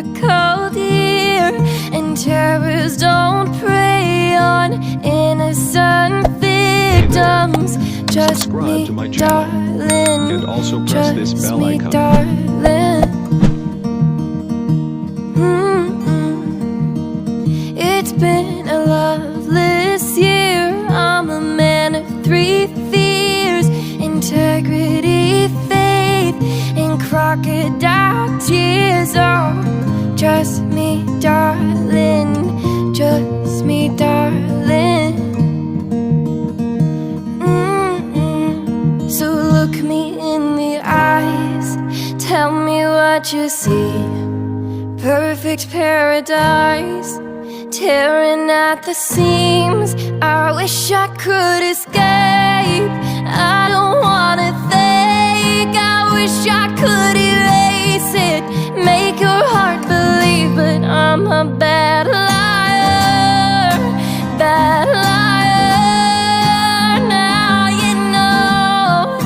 difficult year, and terrors don't prey on innocent victims. Just Subscribe to my me, channel. darling. And also press this Just bell me, icon. darling. It's been a loveless year. I'm a man of three fears: integrity, faith, and crocodile tears. Oh, just me, darling. Just me, darling. So look me in the eyes, tell me what you see. Perfect paradise, tearing at the seams. I wish I could escape. I don't wanna think. I wish I could erase it, make your heart believe, but I'm a bad liar, bad liar. Now you know,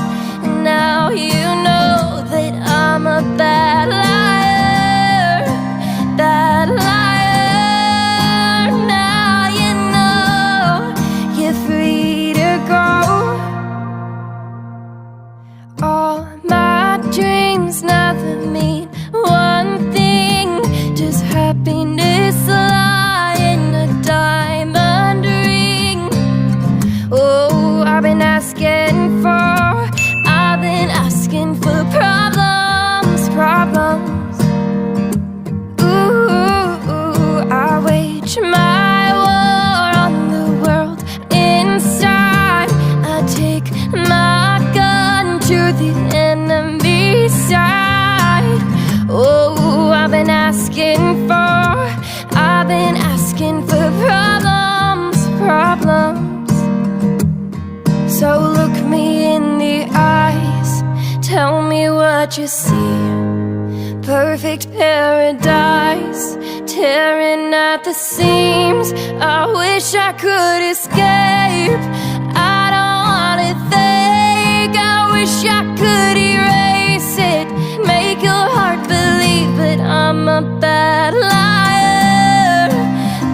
now you know that I'm a bad liar, bad liar. Now you know you're free to go. All my dreams never mean one thing, just happiness lie in a diamond ring. Oh, I've been asking for problems, problems. Ooh, I wage my war on the world inside. I take my gun to the enemy side. Oh, I've been asking for problems, problems. So look me in the eyes, tell me what you see. Perfect paradise, tearing at the seams. I wish I could escape. I don't wanna think. I wish I could erase it, make your heart believe, but I'm a bad liar,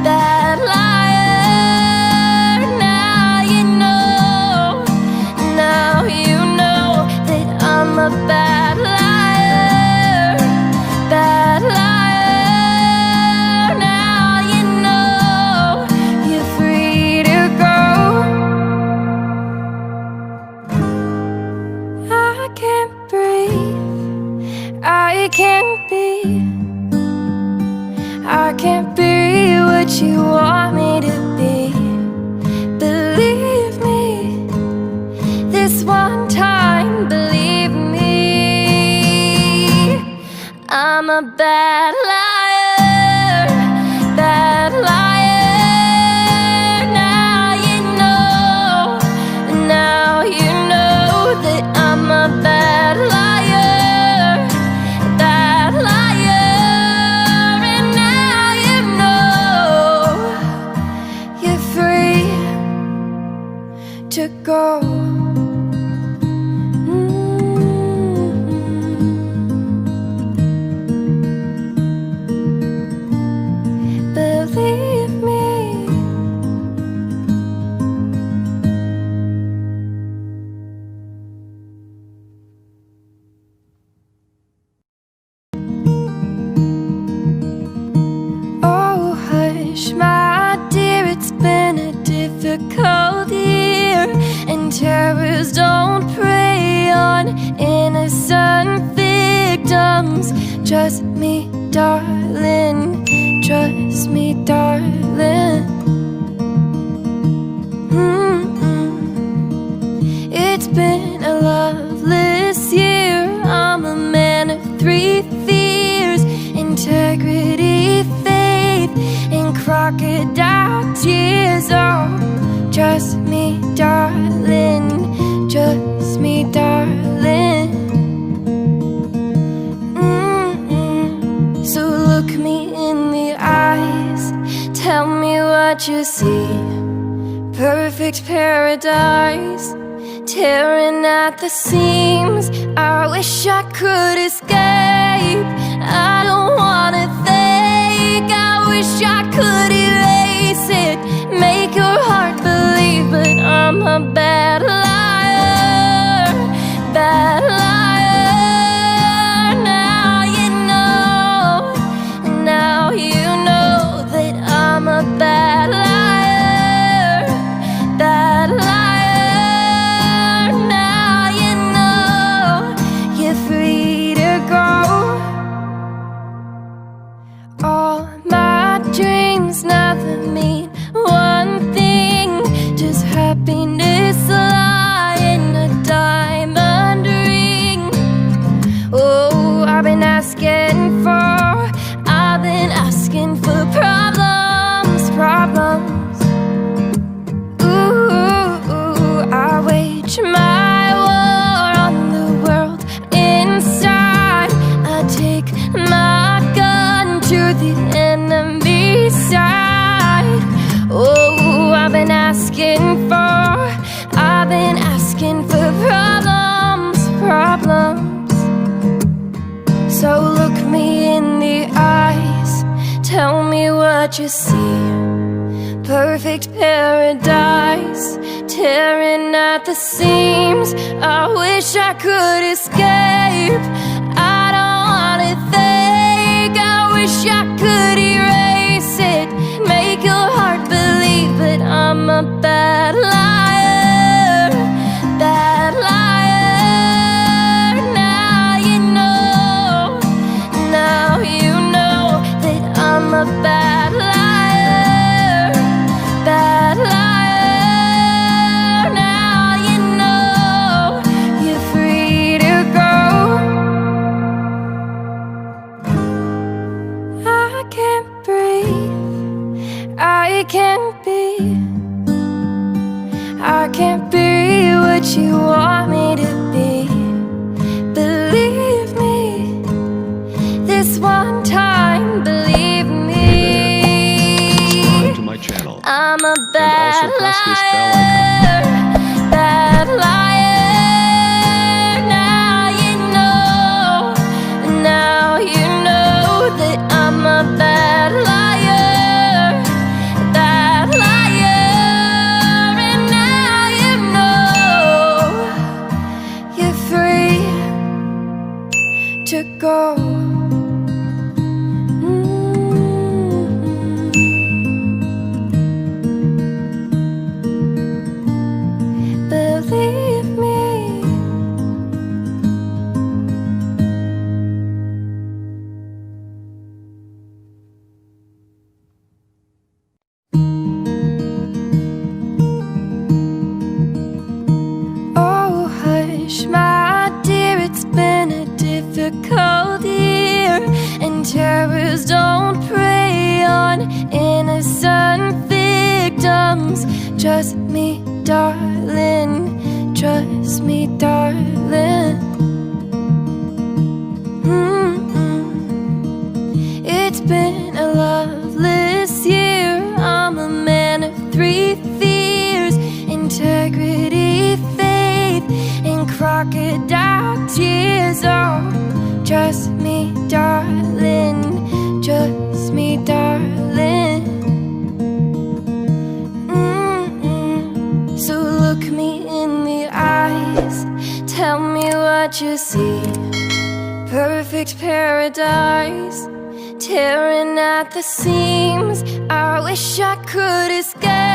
bad liar. Now you know, now you know that I'm a bad liar, bad liar. Now you know you're free to go. I can't breathe, I can't be, I can't be what you want me to be. Believe me, this one time, believe me. I'm a bad liar, bad liar. Now you know that I'm a bad liar, bad liar. And now you know you're free to go. Believe me. Oh, hush, my dear, it's been a difficult year, and terrors don't prey on innocent victims. Just me, darling. Trust me, darling. It's been a loveless year. I'm a man of three fears: integrity, faith, and crocodile tears. Oh, just me, darling. Just me, darling. So look me in the eyes, tell me what you see. Perfect paradise, tearing at the seams. I wish I could escape. I don't wanna think. a bad liar, bad liar. Now you know, now you know that I'm a bad liar, bad liar. Now you know you're free to go. All my dreams never mean one thing, just happiness lie in a diamond ring. Oh, I've been asking for problems, problems. Ooh, I wage my war on the world inside. I take my gun to the enemy side. Oh, I've been asking for problems, problems. So look me in the eyes, tell me what you see. Perfect paradise, tearing at the seams. I wish I could escape. I don't wanna think. I wish I could erase it, make your heart believe. But I'm a bad liar, bad liar. Now you know, now you know that I'm a bad liar, bad liar. Now you know you're free to go. I can't breathe, I can't be, I can't be what you want me to be. Believe me, this one time, believe me. To my channel. I'm a bad And also press this bell liar, bad liar. Now you know, now you know that I'm a bad liar, bad liar. And now you know you're free to go. Believe me. Oh, hush, my dear, it's been a difficult year, and terrors don't prey on innocent victims. Trust me, darling, trust me, darling. It's been a loveless year. I'm a man of three fears: integrity, faith, and crocodile tears. Oh, trust me, darling, trust me, darling. So look me in the eyes, tell me what you see. Perfect paradise, tearing at the seams. I wish I could escape.